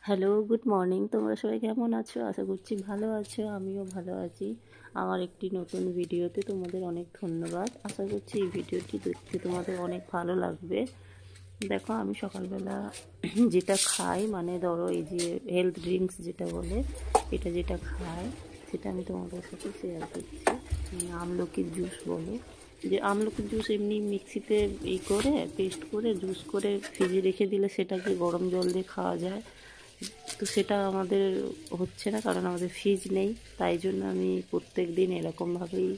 Hello, good morning. তোমরা সবাই কেমন আছো? আশা করছি ভালো আছো। আমিও ভালো আছি। আমার একটি নতুন ভিডিওতে তোমাদের অনেক ধন্যবাদ। আশা করছি এই ভিডিওটি দেখতে তোমাদের অনেক ভালো লাগবে। দেখো, আমি সকালবেলা যেটা খাই, মানে ধরো এই যে হেলথ ড্রিঙ্কস যেটা বলে, এটা যেটা খাই সেটা আমি তোমাদের সাথে শেয়ার করছি। আমলকির জুস বলে, যে আমলকির জুস এমনি মিক্সিতে করে পেস্ট করে জুস করে ফ্রিজে রেখে দিলে সেটাকে গরম জল দিয়ে খাওয়া যায়। তো সেটা আমাদের হচ্ছে না, কারণ আমাদের ফ্রিজ নেই। তাই জন্য আমি প্রত্যেক দিন এরকমভাবেই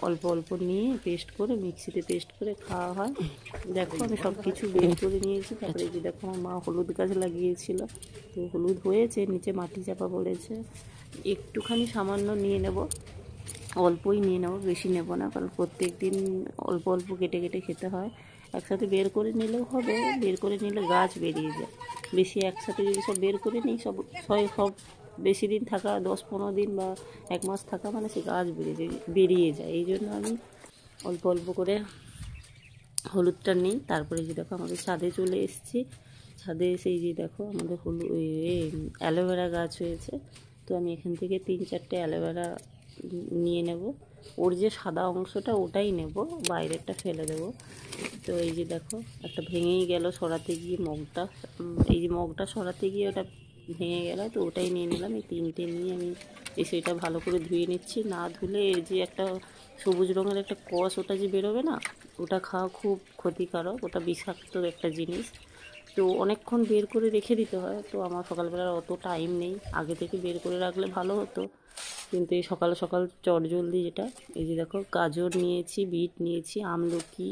অল্প অল্প নিয়ে পেস্ট করে মিক্সিতে পেস্ট করে খাওয়া হয়। দেখো, আমি সব কিছু বের করে নিয়েছি। তারপরে যে দেখো, আমার মা হলুদ গাছ লাগিয়েছিল, তো হলুদ হয়েছে, নিচে মাটি চাপা পড়েছে। একটুখানি সামান্য নিয়ে নেব, অল্পই নিয়ে নেবো, বেশি নেব না, কারণ প্রত্যেক দিন অল্প অল্প কেটে কেটে খেতে হয়। একসাথে বের করে নিলেও হবে, বের করে নিলে গাছ বেরিয়ে যায়। বেশি একসাথে যদি সব বের করে নিই, সব বেশি দিন থাকা, 10-15 দিন বা 1 মাস থাকা মানে সে গাছ বেরিয়ে যায়। এই জন্য আমি অল্প অল্প করে হলুদটা নিই। তারপরে যে দেখো, আমাদের ছাদে চলে এসেছি। ছাদে এসে এই যে দেখো, আমাদের অ্যালোভেরা গাছ হয়েছে। তো আমি এখান থেকে 3-4টে অ্যালোভেরা নিয়ে নেব। ওর যে সাদা অংশটা ওটাই নেব, বাইরেরটা ফেলে দেবো। তো এই যে দেখো, একটা ভেঙেই গেল সরাতে গিয়ে মগটা, এই যে মগটা সরাতে গিয়ে ওটা ভেঙে গেল। তো ওটাই নিয়ে নিলাম। এই 3টে নিয়ে আমি এসে এটা ভালো করে ধুয়ে নিচ্ছি। না ধুলে এর যে একটা সবুজ রঙের একটা কষ, ওটা যে বেরোবে না, ওটা খাওয়া খুব ক্ষতিকারক, ওটা বিষাক্ত একটা জিনিস। তো অনেকক্ষণ বের করে রেখে দিতে হয়। তো আমার সকালবেলার অত টাইম নেই, আগে থেকে বের করে রাখলে ভালো হতো। কিন্তু এই সকাল সকাল চটজলদি যেটা, এই যে দেখো, গাজর নিয়েছি, বিট নিয়েছি, আমলকি,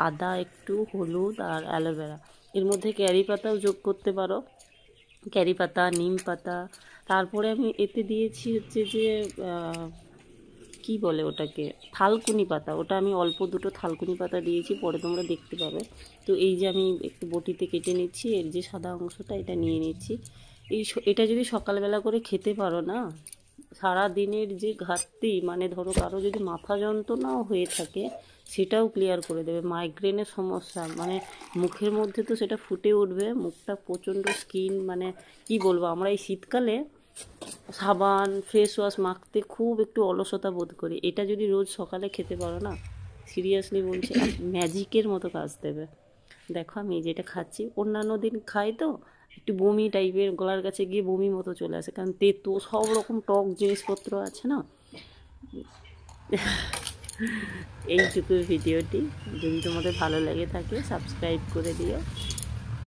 আদা একটু, হলুদ আর অ্যালোভেরা। এর মধ্যে ক্যারি পাতাও যোগ করতে পারো, ক্যারি পাতা, নিম পাতা। তারপরে আমি এতে দিয়েছি হচ্ছে যে কি বলে ওটাকে, থালকুনি পাতা। ওটা আমি অল্প দুটো থালকুনি পাতা দিয়েছি, পরে তোমরা দেখতে পাবে। তো এই যে আমি একটু বটিতে কেটে নিচ্ছি, এর যে সাদা অংশটা এটা নিয়ে নিচ্ছি। এটা যদি সকালবেলা করে খেতে পারো না, সারা দিনের যে ঘাটতি, মানে ধরো কারো যদি মাথা যন্ত্রণাও হয়ে থাকে সেটাও ক্লিয়ার করে দেবে। মাইগ্রেনের সমস্যা, মানে মুখের মধ্যে তো সেটা ফুটে উঠবে, মুখটা প্রচণ্ড স্কিন, মানে কি বলবো, আমরা এই শীতকালে সাবান ফেস ওয়াশ মাখতে খুব একটু অলসতা বোধ করি। এটা যদি রোজ সকালে খেতে পারো না, সিরিয়াসলি বলছি, ম্যাজিকের মতো কাজ দেবে। দেখো, আমি যেটা খাচ্ছি, অন্যান্য দিন খাই তো একটু বমি টাইপের, গলার কাছে গিয়ে বমি মতো চলে আসে, কারণ তেতো সব রকম টক জিনিসপত্র আছে না। এইটুকু ভিডিওটি, যদি তোমাদের ভালো লেগে থাকে সাবস্ক্রাইব করে দিও।